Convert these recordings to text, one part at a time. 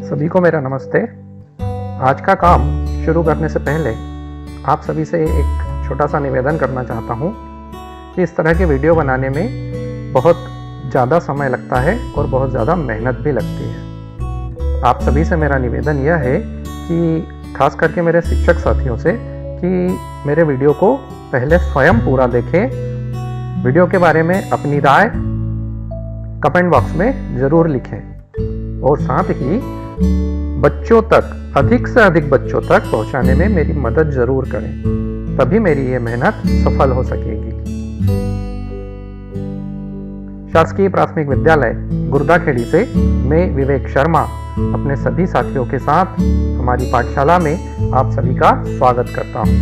सभी को मेरा नमस्ते। आज का काम शुरू करने से पहले आप सभी से एक छोटा सा निवेदन करना चाहता हूँ कि इस तरह के वीडियो बनाने में बहुत ज़्यादा समय लगता है और बहुत ज़्यादा मेहनत भी लगती है। आप सभी से मेरा निवेदन यह है कि खास करके मेरे शिक्षक साथियों से कि मेरे वीडियो को पहले स्वयं पूरा देखें, वीडियो के बारे में अपनी राय कमेंट बॉक्स में ज़रूर लिखें और साथ ही बच्चों तक, अधिक से अधिक बच्चों तक पहुंचाने में मेरी मदद ज़रूर करें, तभी मेरी ये मेहनत सफल हो सकेगी। शासकीय प्राथमिक विद्यालय गुर्दाखेड़ी से मैं विवेक शर्मा अपने सभी साथियों के साथ हमारी पाठशाला में आप सभी का स्वागत करता हूं।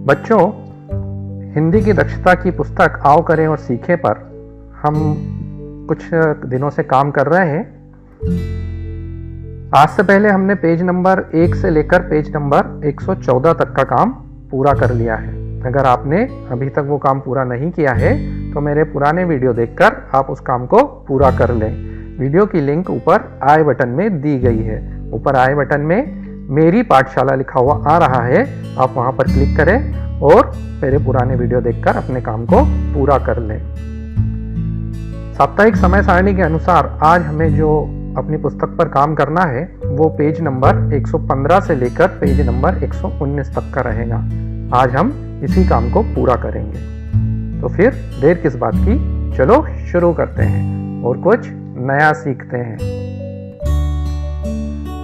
बच्चों, हिंदी की दक्षता की पुस्तक आओ करें और सीखें पर हम कुछ दिनों से काम कर रहे हैं। आज से पहले हमने पेज नंबर 1 से लेकर पेज नंबर 114 तक का काम पूरा कर लिया है। अगर आपने अभी तक वो काम पूरा नहीं किया है तो मेरे पुराने वीडियो देखकर आप उस काम को पूरा कर लें। वीडियो की लिंक ऊपर आई बटन में दी गई है। ऊपर आई बटन में मेरी पाठशाला लिखा हुआ आ रहा है, आप वहां पर क्लिक करें और मेरे पुराने वीडियो देखकर अपने काम को पूरा कर लें। साप्ताहिक समय सारणी के अनुसार आज हमें जो अपनी पुस्तक पर काम करना है वो पेज नंबर 115 से लेकर पेज नंबर 119 तक का रहेगा। आज हम इसी काम को पूरा करेंगे, तो फिर देर किस बात की, चलो शुरू करते हैं और कुछ नया सीखते हैं।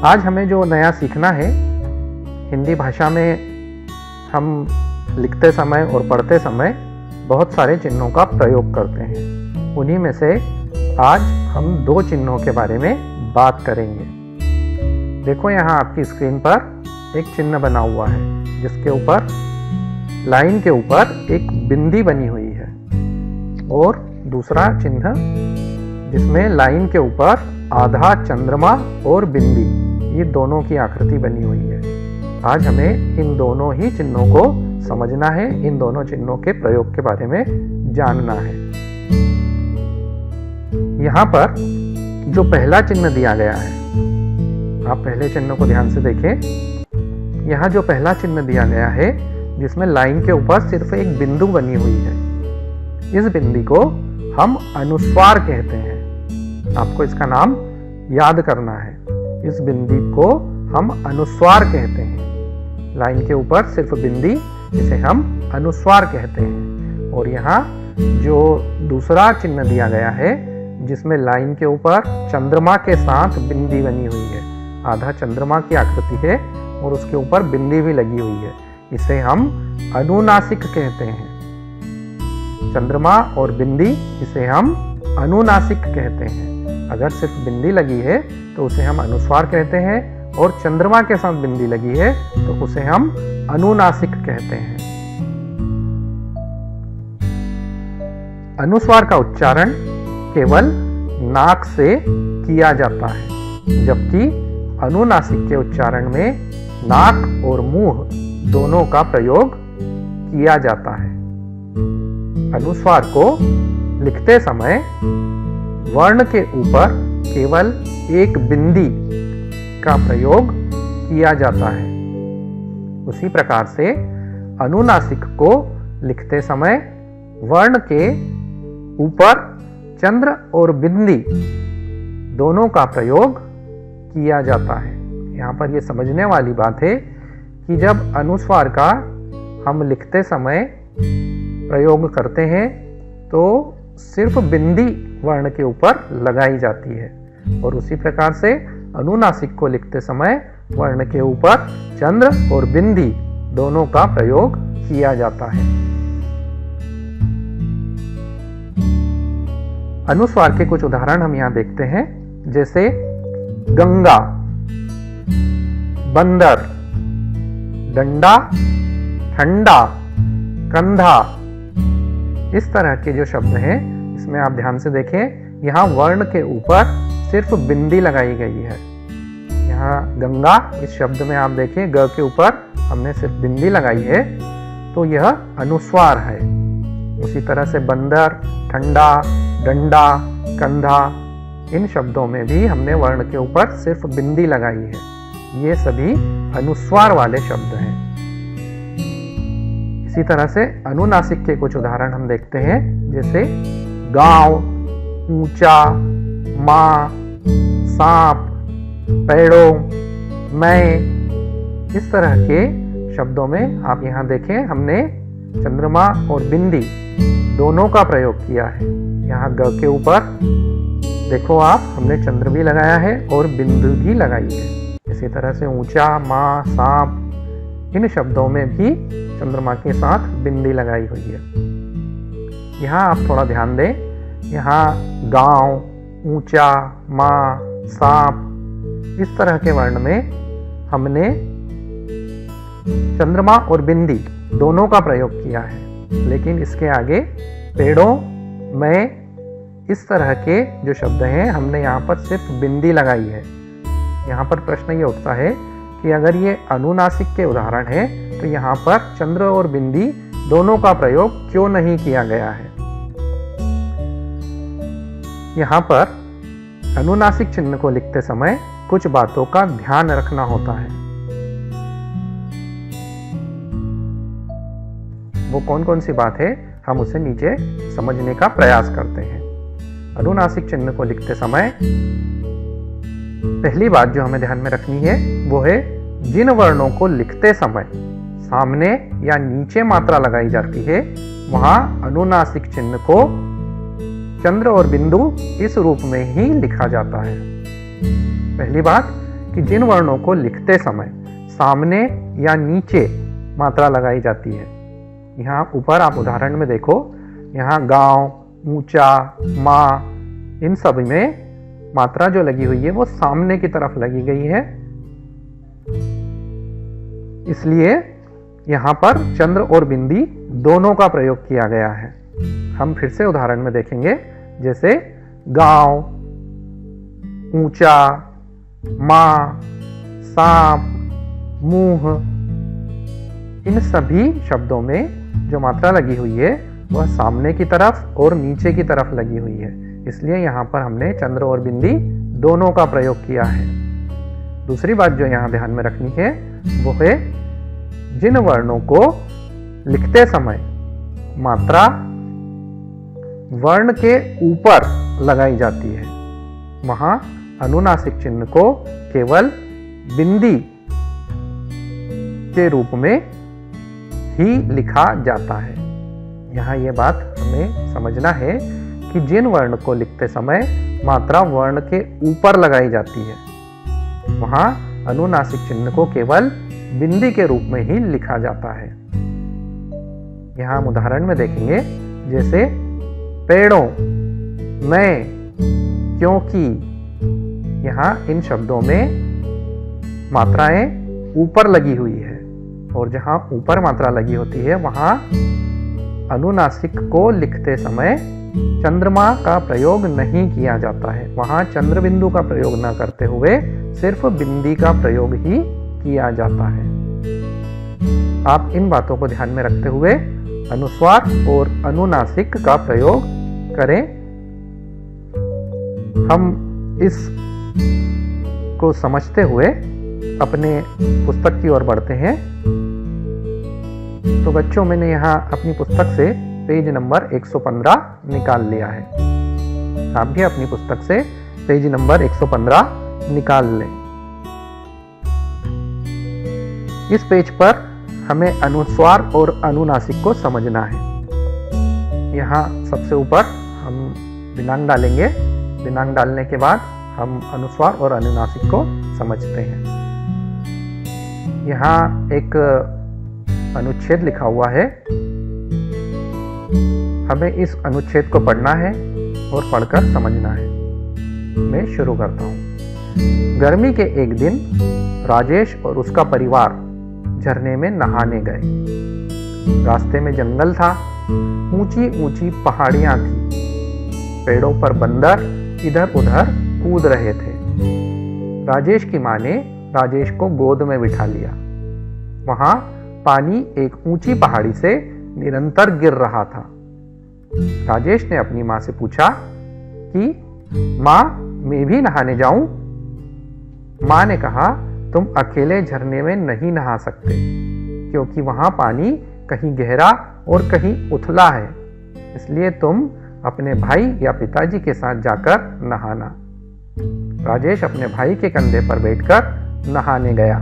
आज हमें जो नया सीखना है, हिंदी भाषा में हम लिखते समय और पढ़ते समय बहुत सारे चिन्हों का प्रयोग करते हैं। उन्हीं में से आज हम 2 चिन्हों के बारे में बात करेंगे। देखो, यहाँ आपकी स्क्रीन पर एक चिन्ह बना हुआ है जिसके ऊपर लाइन के ऊपर एक बिंदी बनी हुई है और दूसरा चिन्ह जिसमें लाइन के ऊपर आधा चंद्रमा और बिंदी, ये दोनों की आकृति बनी हुई है। आज हमें इन दोनों ही चिन्हों को समझना है, इन दोनों चिन्हों के प्रयोग के बारे में जानना है। यहाँ पर जो पहला चिन्ह दिया गया है, आप पहले चिन्ह को ध्यान से देखें। यहाँ जो पहला चिन्ह दिया गया है जिसमें लाइन के ऊपर सिर्फ एक बिंदु बनी हुई है, इस बिंदी को हम अनुस्वार कहते हैं। आपको इसका नाम याद करना है। इस बिंदी को हम अनुस्वार कहते हैं। लाइन के ऊपर सिर्फ बिंदी, इसे हम अनुस्वार कहते हैं। और यहाँ जो दूसरा चिन्ह दिया गया है जिसमें लाइन के ऊपर चंद्रमा के साथ बिंदी बनी हुई है, आधा चंद्रमा की आकृति है और उसके ऊपर बिंदी भी लगी हुई है, इसे हम अनुनासिक कहते हैं। चंद्रमा और बिंदी, इसे हम अनुनासिक कहते हैं। अगर सिर्फ बिंदी लगी है तो उसे हम अनुस्वार कहते हैं और चंद्रमा के साथ बिंदी लगी है तो उसे हम अनुनासिक कहते हैं। अनुस्वार का उच्चारण केवल नाक से किया जाता है, जबकि अनुनासिक के उच्चारण में नाक और मुंह दोनों का प्रयोग किया जाता है। अनुस्वार को लिखते समय वर्ण के ऊपर केवल एक बिंदी का प्रयोग किया जाता है। उसी प्रकार से अनुनासिक को लिखते समय वर्ण के ऊपर चंद्र और बिंदी दोनों का प्रयोग किया जाता है। यहाँ पर यह समझने वाली बात है कि जब अनुस्वार का हम लिखते समय प्रयोग करते हैं तो सिर्फ बिंदी वर्ण के ऊपर लगाई जाती है और उसी प्रकार से अनुनासिक को लिखते समय वर्ण के ऊपर चंद्र और बिंदी दोनों का प्रयोग किया जाता है। अनुस्वार के कुछ उदाहरण हम यहाँ देखते हैं, जैसे गंगा, बंदर, डंडा, ठंडा, कंधा। इस तरह के जो शब्द हैं इसमें आप ध्यान से देखें, यहाँ वर्ण के ऊपर सिर्फ बिंदी लगाई गई है। यहाँ गंगा, इस शब्द में आप देखें ग के ऊपर हमने सिर्फ बिंदी लगाई है, तो यह अनुस्वार है। उसी तरह से बंदर, ठंडा, डंडा, कंधा, इन शब्दों में भी हमने वर्ण के ऊपर सिर्फ बिंदी लगाई है। ये सभी अनुस्वार वाले शब्द हैं। इसी तरह से अनुनासिक के कुछ उदाहरण हम देखते हैं, जैसे गांव, ऊंचा, माँ, सांप, पेड़ों, मैं। इस तरह के शब्दों में आप यहाँ देखें, हमने चंद्रमा और बिंदी दोनों का प्रयोग किया है। यहाँ ग के ऊपर देखो आप, हमने चंद्र भी लगाया है और बिंदु भी लगाई है। इसी तरह से ऊंचा, माँ, सांप, इन शब्दों में भी चंद्रमा के साथ बिंदी लगाई हुई है। यहाँ आप थोड़ा ध्यान दें, यहाँ गांव, ऊंचा, माँ, सांप, इस तरह के वर्ण में हमने चंद्रमा और बिंदी दोनों का प्रयोग किया है। लेकिन इसके आगे पेड़ों, मैं, इस तरह के जो शब्द हैं हमने यहाँ पर सिर्फ बिंदी लगाई है। यहाँ पर प्रश्न ये उठता है कि अगर ये अनुनासिक के उदाहरण है तो यहाँ पर चंद्र और बिंदी दोनों का प्रयोग क्यों नहीं किया गया है। यहाँ पर अनुनासिक चिन्ह को लिखते समय कुछ बातों का ध्यान रखना होता है। वो कौन कौन सी बात है, हम उसे नीचे समझने का प्रयास करते हैं। अनुनासिक चिन्ह को लिखते समय पहली बात जो हमें ध्यान में रखनी है वो है, जिन वर्णों को लिखते समय सामने या नीचे मात्रा लगाई जाती है वहां अनुनासिक चिन्ह को चंद्र और बिंदु इस रूप में ही लिखा जाता है। पहली बात कि जिन वर्णों को लिखते समय सामने या नीचे मात्रा लगाई जाती है, यहाँ ऊपर आप उदाहरण में देखो, यहाँ गांव, ऊंचा, माँ, इन सब में मात्रा जो लगी हुई है वो सामने की तरफ लगी गई है। इसलिए यहाँ पर चंद्र और बिंदी दोनों का प्रयोग किया गया है। हम फिर से उदाहरण में देखेंगे, जैसे गांव, ऊंचा, माँ, सांप, मुंह, इन सभी शब्दों में जो मात्रा लगी हुई है वह सामने की तरफ और नीचे की तरफ लगी हुई है। इसलिए यहाँ पर हमने चंद्र और बिंदी दोनों का प्रयोग किया है। दूसरी बात जो यहाँ ध्यान में रखनी है वो है, जिन वर्णों को लिखते समय मात्रा वर्ण के ऊपर लगाई जाती है वहां अनुनासिक चिन्ह को केवल बिंदी के रूप में ही लिखा जाता है। यहाँ ये बात हमें समझना है कि जिन वर्ण को लिखते समय मात्रा वर्ण के ऊपर लगाई जाती है वहां अनुनासिक चिन्ह को केवल बिंदी के रूप में ही लिखा जाता है। यहाँ हम उदाहरण में देखेंगे, जैसे पेड़ों, मैं, क्योंकि। यहाँ इन शब्दों में मात्राएं ऊपर लगी हुई है और जहां ऊपर मात्रा लगी होती है वहां अनुनासिक को लिखते समय चंद्रमा का प्रयोग नहीं किया जाता है। वहां चंद्र बिंदु का प्रयोग न करते हुए सिर्फ बिंदी का प्रयोग ही किया जाता है। आप इन बातों को ध्यान में रखते हुए अनुस्वार और अनुनासिक का प्रयोग करें। हम इस को समझते हुए अपने पुस्तक की ओर बढ़ते हैं। तो बच्चों, मैंने यहाँ अपनी पुस्तक से पेज नंबर 115 निकाल लिया है। आप भी अपनी पुस्तक से पेज नंबर 115 निकाल लें। इस पेज पर हमें अनुस्वार और अनुनासिक को समझना है। यहाँ सबसे ऊपर हम दिनांक डालेंगे। दिनांक डालने के बाद हम अनुस्वार और अनुनासिक को समझते हैं। यहाँ एक अनुच्छेद लिखा हुआ है, हमें इस अनुच्छेद को पढ़ना है और पढ़कर समझना है। मैं शुरू करता हूँ। गर्मी के एक दिन राजेश और उसका परिवार झरने में नहाने गए। रास्ते में जंगल था, ऊंची ऊंची पहाड़ियां थी, पेड़ों पर बंदर इधर उधर कूद रहे थे। राजेश की मां ने राजेश को गोद में बिठा लिया। वहां पानी एक ऊंची पहाड़ी से निरंतर गिर रहा था। राजेश ने अपनी मां से पूछा कि मां, मैं भी नहाने जाऊं? माँ ने कहा, तुम अकेले झरने में नहीं नहा सकते, क्योंकि वहां पानी कहीं गहरा और कहीं उथला है, इसलिए तुम अपने भाई या पिताजी के साथ जाकर नहाना। राजेश अपने भाई के कंधे पर बैठकर नहाने गया।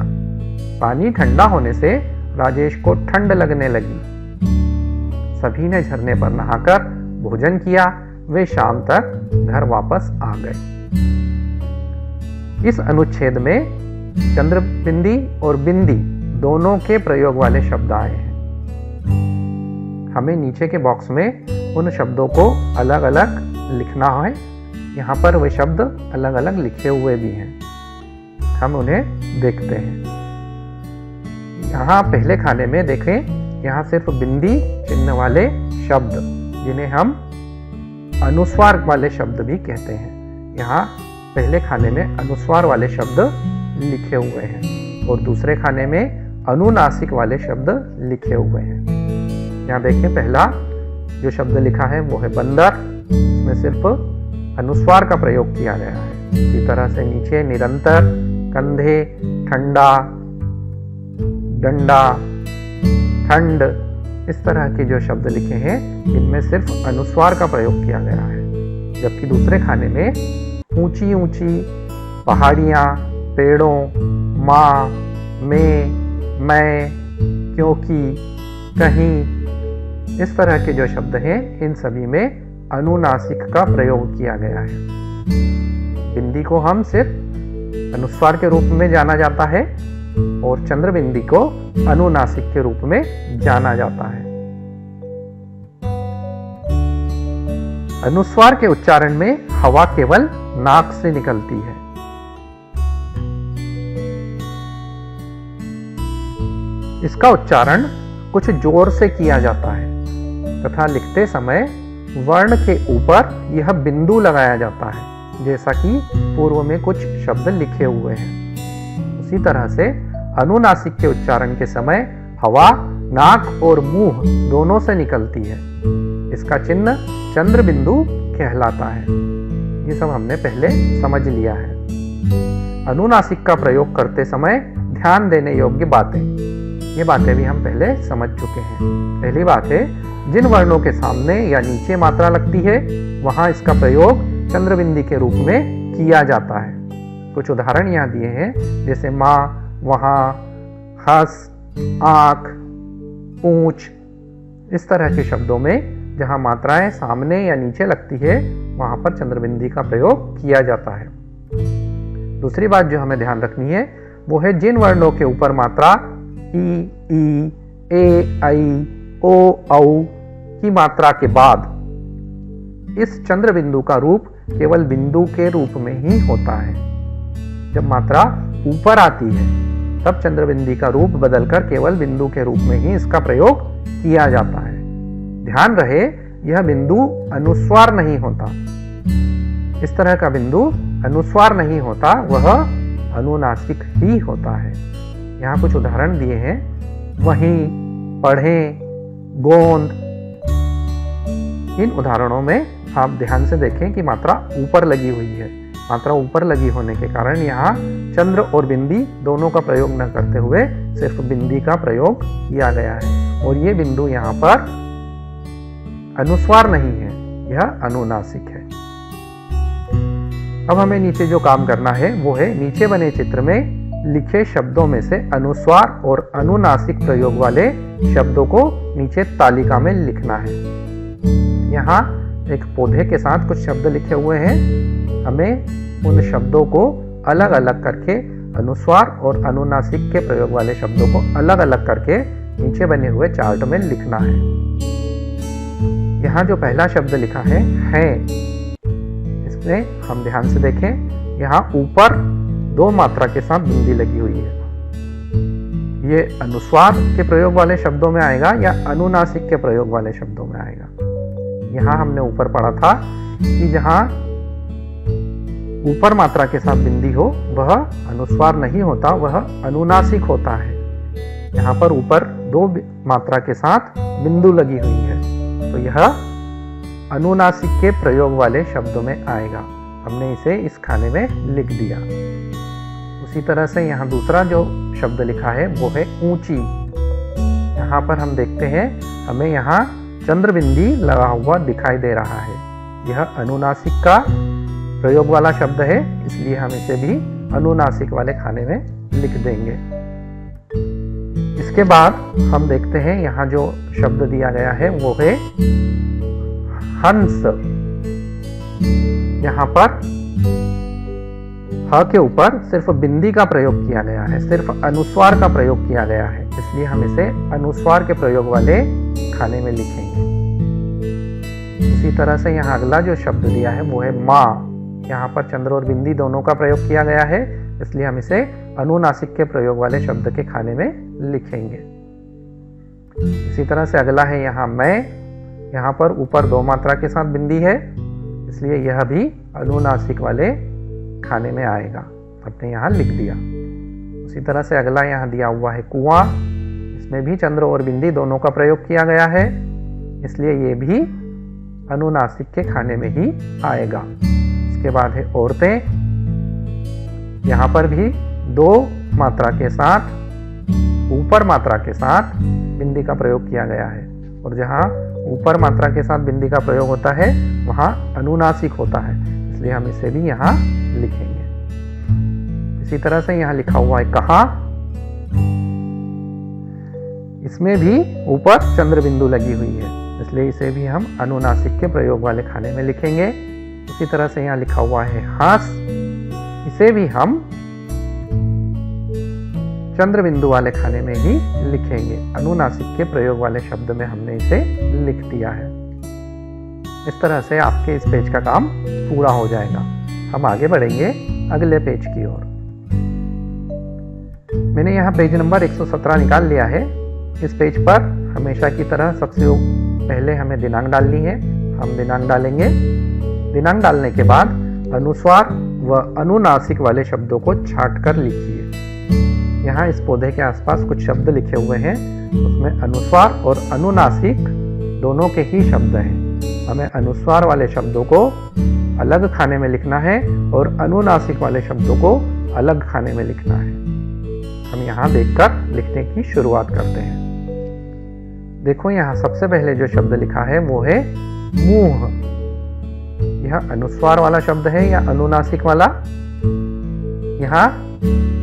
पानी ठंडा होने से राजेश को ठंड लगने लगी। सभी ने झरने पर नहाकर भोजन किया। वे शाम तक घर वापस आ गए। इस अनुच्छेद में चंद्रबिंदी और बिंदी दोनों के प्रयोग वाले शब्द आए हैं। हमें नीचे के बॉक्स में उन शब्दों को अलग अलग लिखना है। यहाँ पर वे शब्द अलग अलग लिखे हुए भी हैं, हम उन्हें देखते हैं। यहाँ पहले खाने में देखें, यहाँ सिर्फ बिंदी चिन्ह वाले शब्द, जिन्हें हम अनुस्वार वाले शब्द भी कहते हैं, यहाँ पहले खाने में अनुस्वार वाले शब्द लिखे हुए हैं और दूसरे खाने में अनुनासिक वाले शब्द लिखे हुए हैं। यहाँ देखें, पहला जो शब्द लिखा है वो है बंदर, इसमें सिर्फ अनुस्वार का प्रयोग किया गया है। इसी तरह से नीचे निरंतर, कंधे, ठंडा, डंडा, ठंड, इस तरह के जो शब्द लिखे हैं इनमें सिर्फ अनुस्वार का प्रयोग किया गया है। जबकि दूसरे खाने में ऊंची ऊंची, पहाड़ियाँ, पेड़ों, माँ, मैं, क्योंकि, कहीं, इस तरह के जो शब्द हैं इन सभी में अनुनासिक का प्रयोग किया गया है। बिंदी को हम सिर्फ अनुस्वार के रूप में जाना जाता है और चंद्रबिंदी को अनुनासिक के रूप में जाना जाता है। अनुस्वार के उच्चारण में हवा केवल नाक से निकलती है। इसका उच्चारण कुछ जोर से किया जाता है तथा लिखते समय वर्ण के ऊपर यह बिंदु लगाया जाता है, जैसा कि पूर्व में कुछ शब्द लिखे हुए हैं। उसी तरह से अनुनासिक के उच्चारण के समय हवा नाक और मुंह दोनों से निकलती है। इसका चिन्ह चंद्र बिंदु कहलाता है। ये सब हमने पहले समझ लिया है। अनुनासिक का प्रयोग करते समय ध्यान देने योग्य बातें, ये बातें भी हम पहले समझ चुके हैं। पहली बात है, जिन वर्णों के सामने या नीचे मात्रा लगती है वहां इसका प्रयोग चंद्रबिंदी के रूप में किया जाता है। कुछ उदाहरण यहाँ दिए हैं, जैसे माँ, वहां, हंस, आंख, पूंछ, इस तरह के शब्दों में जहां मात्राएं सामने या नीचे लगती है वहां पर चंद्रबिंदी का प्रयोग किया जाता है। दूसरी बात जो हमें ध्यान रखनी है वो है, जिन वर्णों के ऊपर मात्रा ई, ए, आई, ओ, औ की मात्रा के बाद इस चंद्र बिंदु का रूप केवल बिंदु के रूप में ही होता है। जब मात्रा ऊपर आती है तब चंद्रबिंदी का रूप बदलकर केवल बिंदु के रूप में ही इसका प्रयोग किया जाता है। ध्यान रहे, यह बिंदु अनुस्वार नहीं होता। इस तरह का बिंदु अनुस्वार नहीं होता, वह अनुनासिक ही होता है। यहाँ कुछ उदाहरण दिए हैं, वहीं, पढ़ें, गोंद। इन उदाहरणों में आप ध्यान से देखें कि मात्रा ऊपर लगी हुई है। मात्रा ऊपर लगी होने के कारण यहाँ चंद्र और बिंदी दोनों का प्रयोग न करते हुए सिर्फ बिंदी का प्रयोग किया गया है, और ये बिंदु यहाँ पर अनुस्वार नहीं है, यह अनुनासिक है। अब हमें नीचे जो काम करना है वो है, नीचे बने चित्र में लिखे शब्दों में से अनुस्वार और अनुनासिक प्रयोग वाले शब्दों को नीचे तालिका में लिखना है। यहाँ एक पौधे के साथ कुछ शब्द लिखे हुए हैं। हमें उन शब्दों को अलग अलग करके, अनुस्वार और अनुनासिक के प्रयोग वाले शब्दों को अलग अलग करके नीचे बने हुए चार्ट में लिखना है। यहाँ जो पहला शब्द लिखा है, इसमें हम ध्यान से देखें, यहाँ ऊपर दो मात्रा के साथ बिंदी लगी हुई है। ये अनुस्वार के प्रयोग वाले शब्दों में आएगा या अनुनासिक के प्रयोग वाले शब्दों में आएगा। यहाँ हमने ऊपर पढ़ा था कि जहाँ ऊपर मात्रा के साथ बिंदी हो वह अनुस्वार नहीं होता, वह अनुनासिक होता है। यहाँ पर ऊपर दो मात्रा के साथ बिंदु लगी हुई है, तो यह अनुनासिक के प्रयोग वाले शब्दों में आएगा। हमने इसे इस खाने में लिख दिया। उसी तरह से यहाँ दूसरा जो शब्द लिखा है वो है ऊंची। यहाँ पर हम देखते हैं हमें यहाँ चंद्रबिंदी लगा हुआ दिखाई दे रहा है। यह अनुनासिक का प्रयोग वाला शब्द है, इसलिए हम इसे भी अनुनासिक वाले खाने में लिख देंगे। इसके बाद हम देखते हैं यहाँ जो शब्द दिया गया है वो है हंस। यहाँ पर ह के ऊपर सिर्फ बिंदी का प्रयोग किया गया है, सिर्फ अनुस्वार का प्रयोग किया गया है, इसलिए हम इसे अनुस्वार के प्रयोग वाले खाने में लिखेंगे। इसी तरह से यहाँ अगला जो शब्द दिया है वो है माँ। यहाँ पर चंद्र और बिंदी दोनों का प्रयोग किया गया है, इसलिए हम इसे अनुनासिक के प्रयोग वाले शब्द के खाने में लिखेंगे। इसी तरह से अगला है यहाँ मैं। यहाँ पर ऊपर दो मात्रा के साथ बिंदी है, इसलिए यह भी अनुनासिक वाले खाने में आएगा। हमने यहाँ लिख दिया। उसी तरह से अगला यहाँ दिया हुआ है कुआं। इसमें भी चंद्र और बिंदी दोनों का प्रयोग किया गया है, इसलिए ये भी अनुनासिक के खाने में ही आएगा। इसके बाद है औरतें। यहाँ पर भी दो मात्रा के साथ ऊपर मात्रा के साथ बिंदी का प्रयोग किया गया है, और जहाँ ऊपर मात्रा के साथ बिंदी का प्रयोग होता है वहाँ अनुनासिक होता है, इसलिए हम इसे भी यहाँ लिखेंगे। इसी तरह से यहाँ लिखा हुआ है कहा। इसमें भी ऊपर चंद्र बिंदु लगी हुई है, इसलिए इसे भी हम अनुनासिक के प्रयोग वाले खाने में लिखेंगे। इसी तरह से यहाँ लिखा हुआ है हास। इसे भी हम चंद्र बिंदु वाले खाने में ही लिखेंगे। अनुनासिक के प्रयोग वाले शब्द में हमने इसे लिख दिया है। इस तरह से आपके इस पेज का काम पूरा हो जाएगा। हम आगे बढ़ेंगे अगले पेज की ओर। मैंने यहाँ पेज नंबर 117 निकाल लिया है। इस पेज पर हमेशा की तरह सबसे पहले हमें दिनांक डालनी है। हम दिनांक डालेंगे। दिनांक डालने के बाद अनुस्वार व अनुनासिक वाले शब्दों को छांट कर लिखिए। यहाँ इस पौधे के आसपास कुछ शब्द लिखे हुए हैं, उसमें अनुस्वार और अनुनासिक दोनों के ही शब्द हैं। हमें अनुस्वार वाले शब्दों को अलग खाने में लिखना है और अनुनासिक वाले शब्दों को अलग खाने में लिखना है। हम यहाँ देखकर लिखने की शुरुआत करते हैं। देखो यहाँ सबसे पहले जो शब्द लिखा है वो है मुंह। यह अनुस्वार वाला शब्द है या अनुनासिक वाला? यहाँ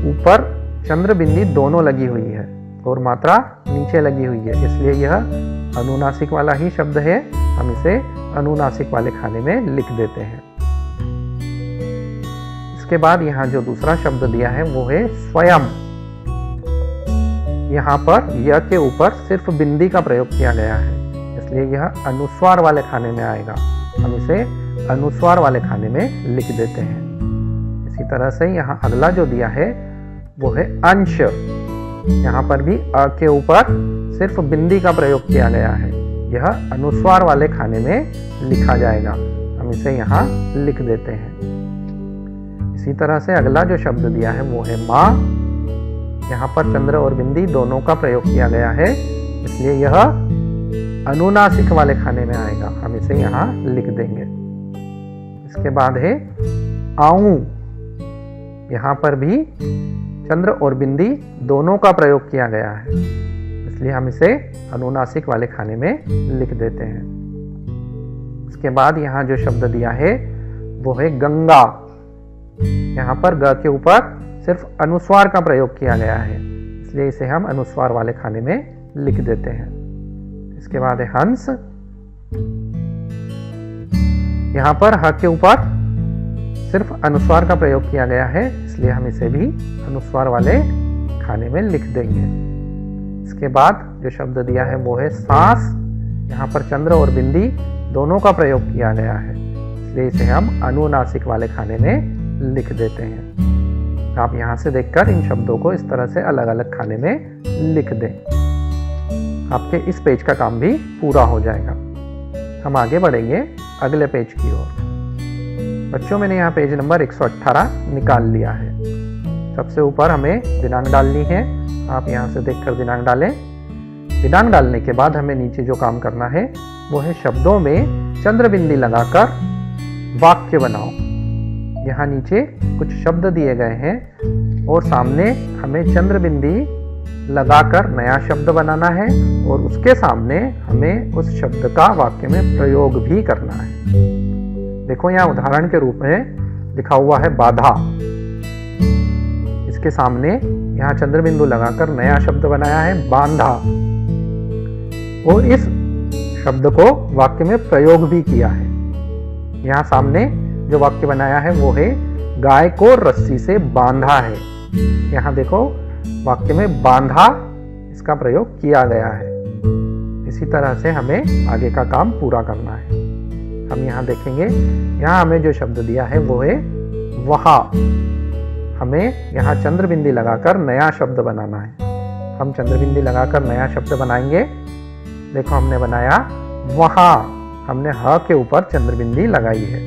ऊपर चंद्र बिंदी दोनों लगी हुई है और मात्रा नीचे लगी हुई है, इसलिए यह अनुनासिक वाला ही शब्द है। हम इसे अनुनासिक वाले खाने में लिख देते हैं। इसके बाद यहाँ जो दूसरा शब्द दिया है वो है स्वयं। यहाँ पर य के ऊपर सिर्फ बिंदी का प्रयोग किया गया है, इसलिए यह अनुस्वार वाले खाने में आएगा। हम इसे अनुस्वार वाले खाने में लिख देते हैं। इसी तरह से यहाँ अगला जो दिया है वो है अंश। यहाँ पर भी अ के ऊपर सिर्फ बिंदी का प्रयोग किया गया है, यह अनुस्वार वाले खाने में लिखा जाएगा। हम इसे यहाँ लिख देते हैं। इसी तरह से अगला जो शब्द दिया है वो है माँ। यहाँ पर चंद्र और बिंदी दोनों का प्रयोग किया गया है, इसलिए यह अनुनासिक वाले खाने में आएगा। हम इसे यहाँ लिख देंगे। इसके बाद है आऊं। यहाँ पर भी चंद्र और बिंदी दोनों का प्रयोग किया गया है, इसलिए हम इसे अनुनासिक वाले खाने में लिख देते हैं। इसके बाद यहाँ जो शब्द दिया है वो है गंगा। यहाँ पर ग के ऊपर सिर्फ अनुस्वार का प्रयोग किया गया है, इसलिए इसे हम अनुस्वार वाले खाने में लिख देते हैं। इसके बाद है हंस। यहाँ पर ह के ऊपर सिर्फ अनुस्वार का प्रयोग किया गया है, इसलिए हम इसे भी अनुस्वार वाले खाने में लिख देंगे। इसके बाद जो शब्द दिया है वो है सांस। यहाँ पर चंद्र और बिंदी दोनों का प्रयोग किया गया है, इसलिए इसे हम अनुनासिक वाले खाने में लिख देते हैं। आप यहाँ से देखकर इन शब्दों को इस तरह से अलग अलग खाने में लिख दें। आपके इस पेज का काम भी पूरा हो जाएगा। हम आगे बढ़ेंगे अगले पेज की ओर। बच्चों, मैंने यहाँ पेज नंबर 118 निकाल लिया है। सबसे ऊपर हमें दिनांक डालनी है। आप यहाँ से देखकर दिनांक डालें। दिनांक डालने के बाद हमें नीचे जो काम करना है वो है शब्दों में चंद्र बिंदी लगाकर वाक्य बनाओ। यहाँ नीचे कुछ शब्द दिए गए हैं और सामने हमें चंद्र बिंदी लगाकर नया शब्द बनाना है और उसके सामने हमें उस शब्द का वाक्य में प्रयोग भी करना है। देखो यहाँ उदाहरण के रूप में लिखा हुआ है बाधा। इसके सामने यहाँ चंद्र बिंदु लगाकर नया शब्द बनाया है बांधा और इस शब्द को वाक्य में प्रयोग भी किया है। यहाँ सामने जो वाक्य बनाया है वो है गाय को रस्सी से बांधा है। यहाँ देखो वाक्य में बांधा इसका प्रयोग किया गया है। इसी तरह से हमें आगे का काम पूरा करना है। हम यहाँ देखेंगे, यहाँ हमें जो शब्द दिया है वो है वहा। हमें यहाँ चंद्र बिंदी लगाकर नया शब्द बनाना है। हम चंद्र बिंदी लगाकर नया शब्द बनाएंगे। देखो हमने बनाया वहां, हमने ह के ऊपर चंद्र बिंदी लगाई है,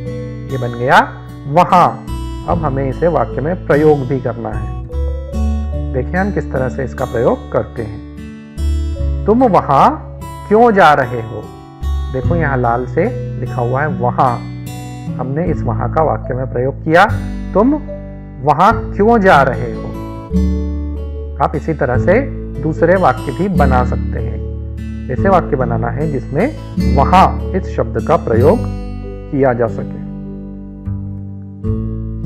ये बन गया वहां। अब हमें इसे वाक्य में प्रयोग भी करना है। देखिए हम किस तरह से इसका प्रयोग करते हैं। तुम वहां क्यों जा रहे हो? देखो यहाँ लाल से लिखा हुआ है वहां। हमने इस वहां का वाक्य में प्रयोग किया। तुम वहां क्यों जा रहे हो? आप इसी तरह से दूसरे वाक्य भी बना सकते हैं। ऐसे वाक्य बनाना है जिसमें वहां इस शब्द का प्रयोग किया जा सके।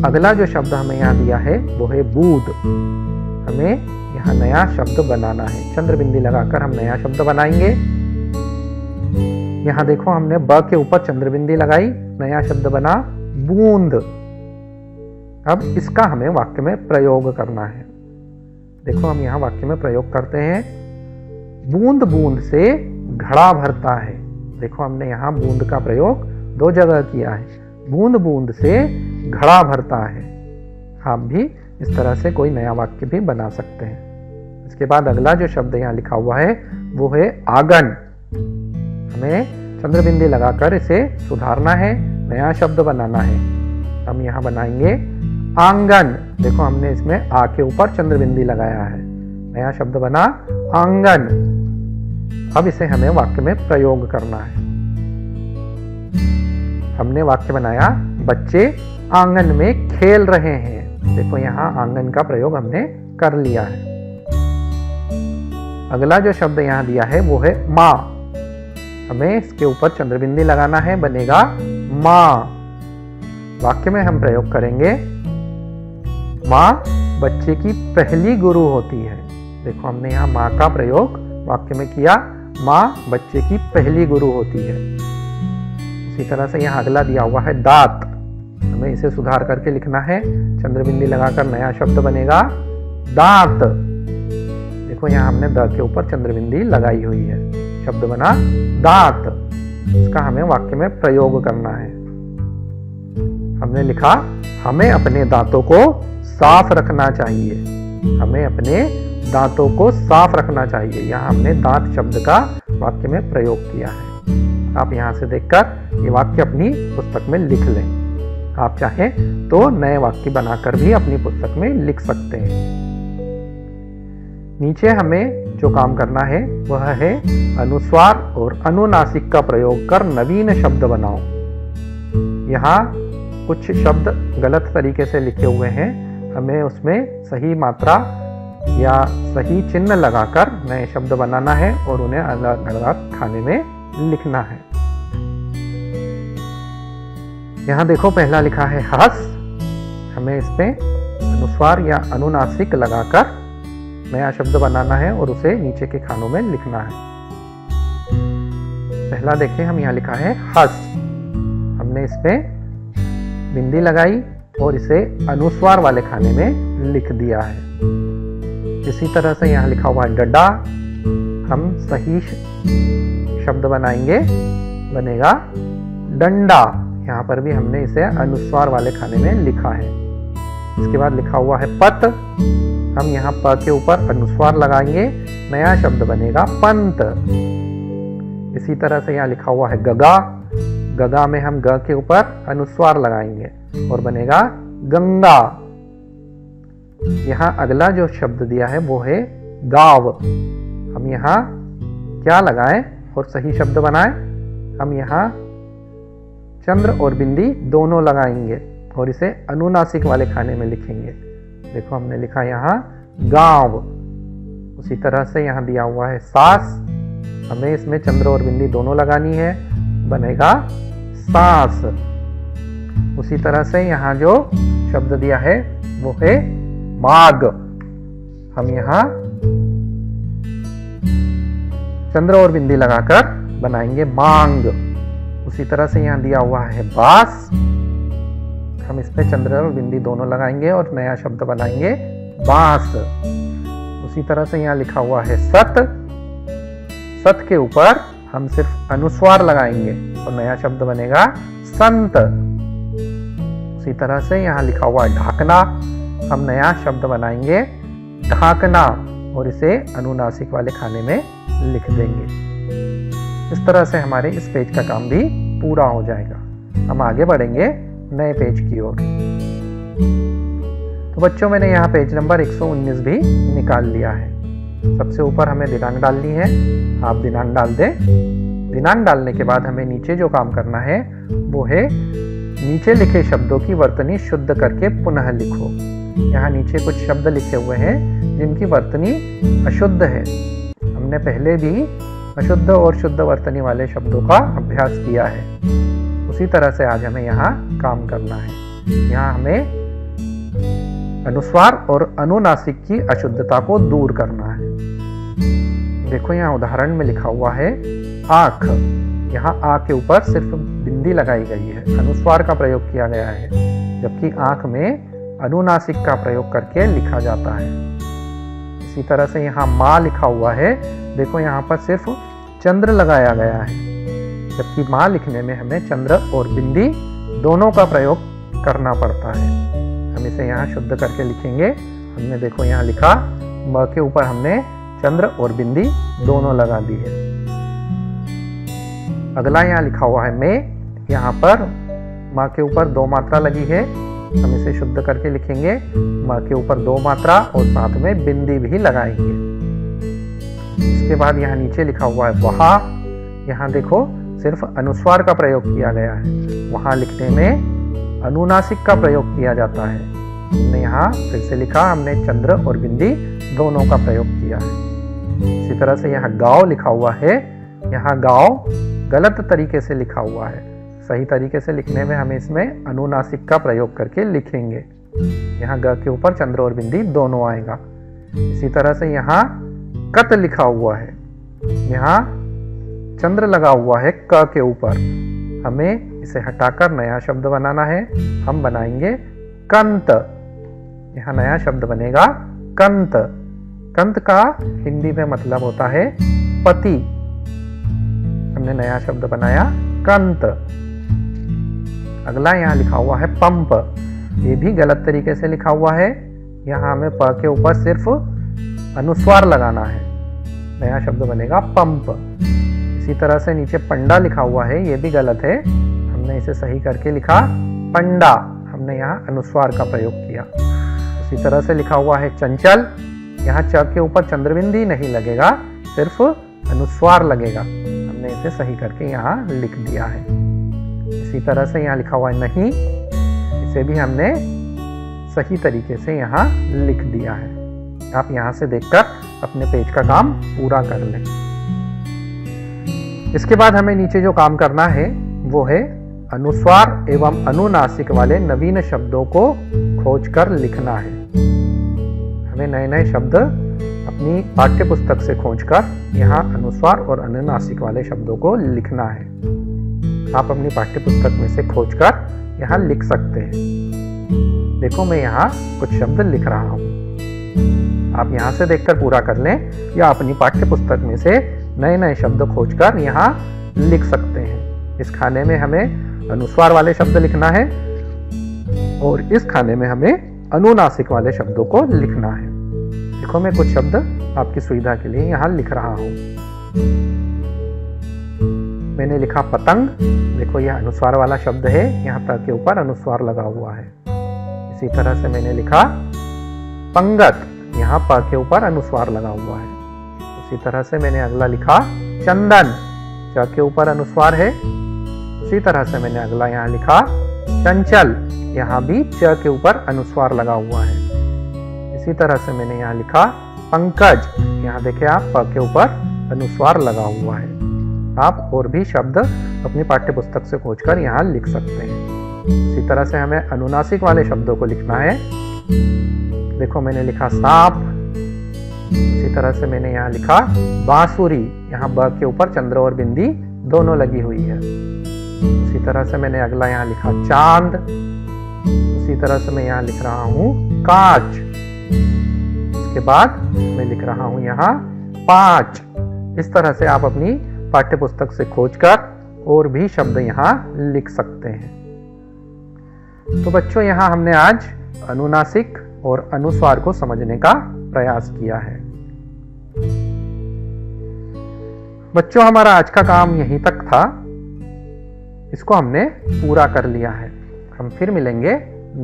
अगला जो शब्द हमें यहाँ दिया है वो है बूद। हमें यहाँ नया शब्द बनाना है। चंद्र बिंदी लगाकर हम नया शब्द बनाएंगे। यहाँ देखो हमने ब के ऊपर चंद्र बिंदी लगाई, नया शब्द बना बूंद। अब इसका हमें वाक्य में प्रयोग करना है। देखो हम यहाँ वाक्य में प्रयोग करते हैं। बूंद बूंद से घड़ा भरता है। देखो हमने यहाँ बूंद का प्रयोग दो जगह किया है। बूंद बूंद से घड़ा भरता है। आप भी इस तरह से कोई नया वाक्य भी बना सकते हैं। इसके बाद अगला जो शब्द यहाँ लिखा हुआ है वो है आंगन। हमें चंद्र बिंदी लगाकर इसे सुधारना है, नया शब्द बनाना है। हम यहाँ बनाएंगे आंगन। देखो हमने इसमें आ के ऊपर चंद्र बिंदी लगाया है, नया शब्द बना आंगन। अब इसे हमें वाक्य में प्रयोग करना है। हमने वाक्य बनाया बच्चे आंगन में खेल रहे हैं। देखो यहाँ आंगन का प्रयोग हमने कर लिया है। अगला जो शब्द यहाँ दिया है वो है माँ। हमें इसके ऊपर चंद्र बिंदी लगाना है, बनेगा माँ। वाक्य में हम प्रयोग करेंगे माँ बच्चे की पहली गुरु होती है। देखो हमने यहाँ माँ का प्रयोग वाक्य में किया, माँ बच्चे की पहली गुरु होती है। इसी तरह से यहाँ अगला दिया हुआ है दांत। हमें इसे सुधार करके लिखना है। चंद्र बिंदी लगाकर नया शब्द बनेगा दांत। देखो यहाँ हमने द के ऊपर चंद्र बिंदी लगाई हुई है, शब्द बना दांत। इसका हमें वाक्य में प्रयोग करना है। हमने लिखा हमें अपने दांतों को साफ रखना चाहिए। हमें अपने दांतों को साफ रखना चाहिए। यहाँ हमने दांत शब्द का वाक्य में प्रयोग किया है। आप यहाँ से देखकर ये वाक्य अपनी पुस्तक में लिख लें। आप चाहें तो नए वाक्य बनाकर भी अपनी पुस्तक में लिख सकते हैं। नीचे हमें जो काम करना है वह है अनुस्वार और अनुनासिक का प्रयोग कर नवीन शब्द बनाओ। यहाँ कुछ शब्द गलत तरीके से लिखे हुए हैं। हमें उसमें सही मात्रा या सही चिन्ह लगाकर नए शब्द बनाना है और उन्हें अलग अलग खाने में लिखना है। यहाँ देखो पहला लिखा है हंस। हमें इसमें अनुस्वार या अनुनासिक लगाकर नया शब्द बनाना है और उसे नीचे के खानों में लिखना है। पहला देखें, हम यहाँ लिखा है हंस। हमने इसमें बिंदी लगाई और इसे अनुस्वार वाले खाने में लिख दिया है। इसी तरह से यहाँ लिखा हुआ है डडा। हम सही शब्द बनाएंगे, बनेगा डंडा। यहाँ पर भी हमने इसे अनुस्वार वाले खाने में लिखा है। इसके बाद लिखा हुआ है पत। हम यहाँ प के ऊपर अनुस्वार लगाएंगे, नया शब्द बनेगा पंत। इसी तरह से यहाँ लिखा हुआ है गगा। गगा में हम ग के ऊपर अनुस्वार लगाएंगे और बनेगा गंगा। यहाँ अगला जो शब्द दिया है वो है गाव। हम यहाँ क्या लगाएं और सही शब्द बनाएं? हम यहाँ चंद्र और बिंदी दोनों लगाएंगे और इसे अनुनासिक वाले खाने में लिखेंगे। देखो हमने लिखा यहाँ गांव। उसी तरह से यहाँ दिया हुआ है सास, हमें इसमें चंद्र और बिंदी दोनों लगानी है, बनेगा सांस। उसी तरह से यहाँ जो शब्द दिया है वो है माग, हम यहाँ चंद्र और बिंदी लगाकर बनाएंगे मांग। उसी तरह से यहाँ दिया हुआ है बास, हम इसमें चंद्र और बिंदी दोनों लगाएंगे और नया शब्द बनाएंगे बांस। उसी तरह से यहाँ लिखा हुआ है सत, सत के ऊपर हम सिर्फ अनुस्वार लगाएंगे और नया शब्द बनेगा संत। उसी तरह से यहाँ लिखा हुआ है ढाकना, हम नया शब्द बनाएंगे ढाकना और इसे अनुनासिक वाले खाने में लिख देंगे। इस तरह से हमारे इस पेज का काम भी पूरा हो जाएगा। हम आगे बढ़ेंगे नए पेज की ओर। तो बच्चों मैंने यहाँ पेज नंबर 119 भी निकाल लिया है। सबसे ऊपर हमें दिनांक डालनी है, आप दिनांक डाल दें। दिनांक डालने के बाद हमें नीचे जो काम करना है वो है नीचे लिखे शब्दों की वर्तनी शुद्ध करके पुनः लिखो। यहाँ नीचे कुछ शब्द लिखे हुए हैं जिनकी वर्तनी अशुद्ध है। हमने पहले भी अशुद्ध और शुद्ध वर्तनी वाले शब्दों का अभ्यास किया है। उसी तरह से आज हमें यहाँ काम करना है। यहाँ हमें अनुस्वार और अनुनासिक की अशुद्धता को दूर करना है। देखो यहाँ उदाहरण में लिखा हुआ है आंख, यहाँ आ के ऊपर सिर्फ बिंदी लगाई गई है, अनुस्वार का प्रयोग किया गया है, जबकि आंख में अनुनासिक का प्रयोग करके लिखा जाता है। इसी तरह से यहाँ माँ लिखा हुआ है, देखो यहाँ पर सिर्फ चंद्र लगाया गया है, जबकि माँ लिखने में हमें चंद्र और बिंदी दोनों का प्रयोग करना पड़ता है। हम इसे यहाँ शुद्ध करके लिखेंगे। हमने देखो यहाँ लिखा म के ऊपर हमने चंद्र और बिंदी दोनों लगा दी है। अगला यहाँ लिखा हुआ है मैं, यहाँ पर माँ के ऊपर 2 मात्रा लगी है, हम इसे शुद्ध करके लिखेंगे। माँ के ऊपर 2 मात्रा और साथ में बिंदी भी लगाएंगे। इसके बाद यहाँ नीचे लिखा हुआ है वहा, यहाँ देखो सिर्फ अनुस्वार का प्रयोग किया गया है, वहाँ लिखने में अनुनासिक का प्रयोग किया जाता है। हमने यहाँ फिर से लिखा, हमने चंद्र और बिंदी दोनों का प्रयोग किया है। इसी तरह से यहाँ गांव लिखा हुआ है, यहाँ गांव गलत तरीके से लिखा हुआ है। सही तरीके से लिखने में हमें इसमें अनुनासिक का प्रयोग करके लिखेंगे। यहाँ ग के ऊपर चंद्र और बिंदी दोनों आएगा। इसी तरह से यहाँ कत लिखा हुआ है, यहाँ चंद्र लगा हुआ है क के ऊपर, हमें इसे हटाकर नया शब्द बनाना है। हम बनाएंगे कंत, यहाँ नया शब्द बनेगा कंत। कंत का हिंदी में मतलब होता है पति, हमने नया शब्द बनाया कंत। अगला यहाँ लिखा हुआ है पंप, ये भी गलत तरीके से लिखा हुआ है, यहाँ हमें प के ऊपर सिर्फ अनुस्वार लगाना है, नया शब्द बनेगा पंप। इसी तरह से नीचे पंडा लिखा हुआ है, ये भी गलत है, हमने इसे सही करके लिखा पंडा, हमने यहाँ अनुस्वार का प्रयोग किया। इसी तरह से लिखा हुआ है चंचल, यहाँ च के ऊपर चंद्रबिंदी नहीं लगेगा, सिर्फ अनुस्वार लगेगा, हमने इसे सही करके यहाँ लिख दिया है। इसी तरह से यहाँ लिखा हुआ है नहीं, इसे भी हमने सही तरीके से यहाँ लिख दिया है। आप यहाँ से देखकर अपने पेज का काम पूरा कर लें। इसके बाद हमें नीचे जो काम करना है वो है अनुस्वार एवं अनुनासिक वाले नवीन शब्दों को खोजकर लिखना है। हमें नए नए शब्द अपनी पाठ्य पुस्तक से खोजकर यहाँ अनुस्वार और अनुनासिक वाले शब्दों को लिखना है। आप अपनी पाठ्य पुस्तक में से खोजकर यहाँ लिख सकते हैं। देखो मैं यहाँ कुछ शब्द लिख रहा हूँ, आप यहाँ से देखकर पूरा कर लें या अपनी पाठ्य पुस्तक में से नए नए शब्द खोजकर यहाँ लिख सकते हैं। इस खाने में हमें अनुस्वार वाले शब्द लिखना है और इस खाने में हमें अनुनासिक वाले शब्दों को लिखना है। देखो मैं कुछ शब्द आपकी सुविधा के लिए यहाँ लिख रहा हूँ। मैंने लिखा पतंग, देखो यह अनुस्वार वाला शब्द है, यहाँ तक के ऊपर अनुस्वार लगा हुआ है। इसी तरह से मैंने लिखा पंगत, यहाँ प के ऊपर अनुस्वार लगा हुआ है। इसी तरह से मैंने अगला लिखा चंदन, च के ऊपर अनुस्वार है। उसी तरह से मैंने अगला यहाँ लिखा चंचल, यहाँ भी च के ऊपर अनुस्वार लगा हुआ है। इसी तरह से मैंने यहाँ लिखा पंकज, यहाँ देखिए आप प के ऊपर अनुस्वार लगा हुआ है। आप और भी शब्द अपनी पाठ्य पुस्तक से खोजकर यहाँ लिख सकते हैं। इसी तरह से हमें अनुनासिक वाले शब्दों को लिखना है। देखो मैंने लिखा सांप, इसी तरह से मैंने यहाँ लिखा बांसुरी, यहाँ ब के ऊपर चंद्र और बिंदी दोनों लगी हुई है। उसी तरह से मैंने अगला यहाँ लिखा चांद, उसी तरह से मैं यहाँ लिख रहा हूँ कांच, इसके बाद मैं लिख रहा हूँ यहाँ पांच। इस तरह से आप अपनी पाठ्य पुस्तक से खोजकर और भी शब्द यहाँ लिख सकते हैं। तो बच्चों यहाँ हमने आज अनुनासिक और अनुस्वार को समझने का प्रयास किया है। बच्चों हमारा आज का काम यहीं तक था, इसको हमने पूरा कर लिया है। हम फिर मिलेंगे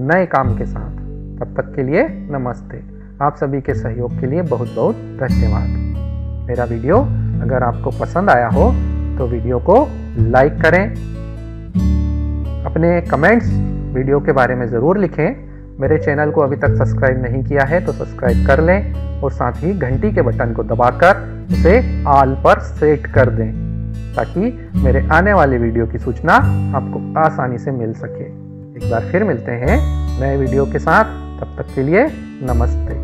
नए काम के साथ, तब तक के लिए नमस्ते। आप सभी के सहयोग के लिए बहुत बहुत धन्यवाद। मेरा वीडियो अगर आपको पसंद आया हो तो वीडियो को लाइक करें, अपने कमेंट्स वीडियो के बारे में ज़रूर लिखें। मेरे चैनल को अभी तक सब्सक्राइब नहीं किया है तो सब्सक्राइब कर लें और साथ ही घंटी के बटन को दबाकर उसे ऑल पर सेट कर दें, ताकि मेरे आने वाले वीडियो की सूचना आपको आसानी से मिल सके। एक बार फिर मिलते हैं नए वीडियो के साथ, तब तक के लिए नमस्ते।